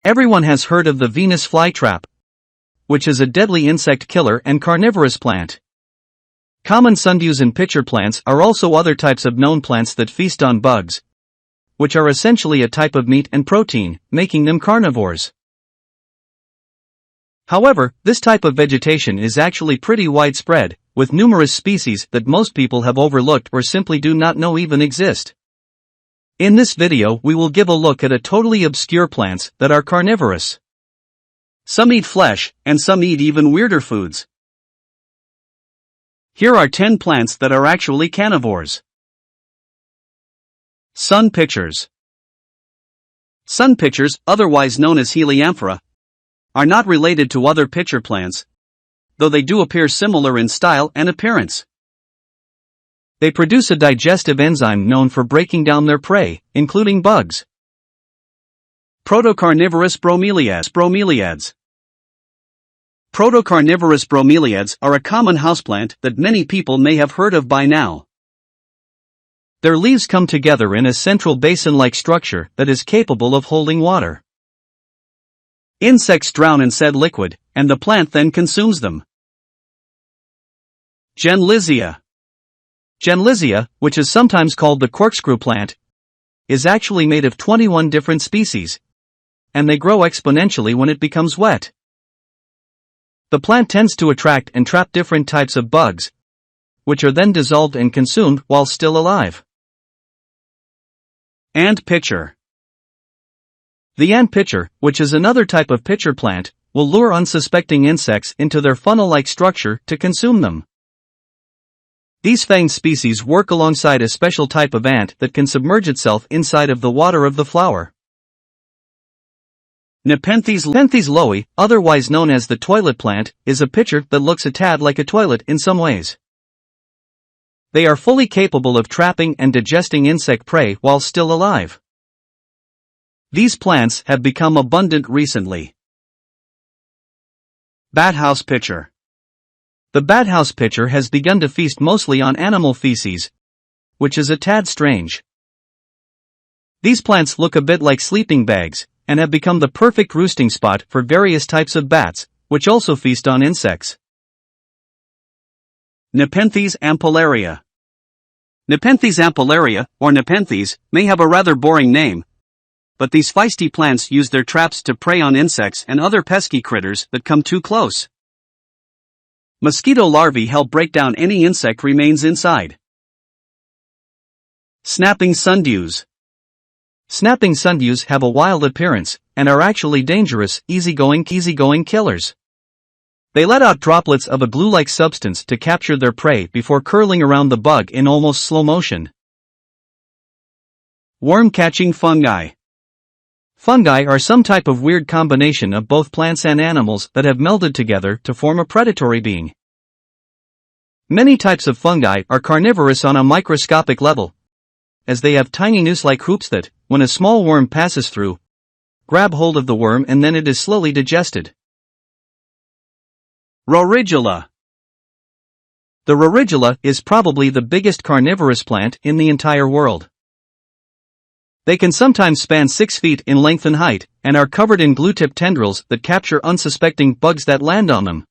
Everyone has heard of the Venus flytrap, which is a deadly insect killer and carnivorous plant. Common sundews and pitcher plants are also other types of known plants that feast on bugs, which are essentially a type of meat and protein, making them carnivores. However, this type of vegetation is actually pretty widespread, with numerous species that most people have overlooked or simply do not know even exist. In this video we will give a look at a totally obscure plants that are carnivorous. Some eat flesh, and some eat even weirder foods. Here are 10 plants that are actually carnivores. Sun pitchers. Sun pitchers, otherwise known as Helianthera, are not related to other pitcher plants, though they do appear similar in style and appearance. They produce a digestive enzyme known for breaking down their prey, including bugs. Protocarnivorous Bromeliads. Protocarnivorous bromeliads are a common houseplant that many people may have heard of by now. Their leaves come together in a central basin-like structure that is capable of holding water. Insects drown in said liquid, and the plant then consumes them. Genlisea. Genlisea, which is sometimes called the corkscrew plant, is actually made of 21 different species, and they grow exponentially when it becomes wet. The plant tends to attract and trap different types of bugs, which are then dissolved and consumed while still alive. Ant pitcher. The ant pitcher, which is another type of pitcher plant, will lure unsuspecting insects into their funnel-like structure to consume them. These fanged species work alongside a special type of ant that can submerge itself inside of the water of the flower. Nepenthes lowii, otherwise known as the toilet plant, is a pitcher that looks a tad like a toilet in some ways. They are fully capable of trapping and digesting insect prey while still alive. These plants have become abundant recently. Bathouse pitcher. The bathouse pitcher has begun to feast mostly on animal feces, which is a tad strange. These plants look a bit like sleeping bags, and have become the perfect roosting spot for various types of bats, which also feast on insects. Nepenthes Ampullaria. Nepenthes Ampullaria, or Nepenthes, may have a rather boring name, but these feisty plants use their traps to prey on insects and other pesky critters that come too close. Mosquito larvae help break down any insect remains inside. Snapping sundews. Snapping sundews have a wild appearance, and are actually dangerous, easygoing killers. They let out droplets of a glue-like substance to capture their prey before curling around the bug in almost slow motion. Worm-catching fungi. Fungi are some type of weird combination of both plants and animals that have melded together to form a predatory being. Many types of fungi are carnivorous on a microscopic level, as they have tiny noose-like hoops that, when a small worm passes through, grab hold of the worm and then it is slowly digested. Roridula. The Roridula is probably the biggest carnivorous plant in the entire world. They can sometimes span 6 feet in length and height, and are covered in glue-tip tendrils that capture unsuspecting bugs that land on them.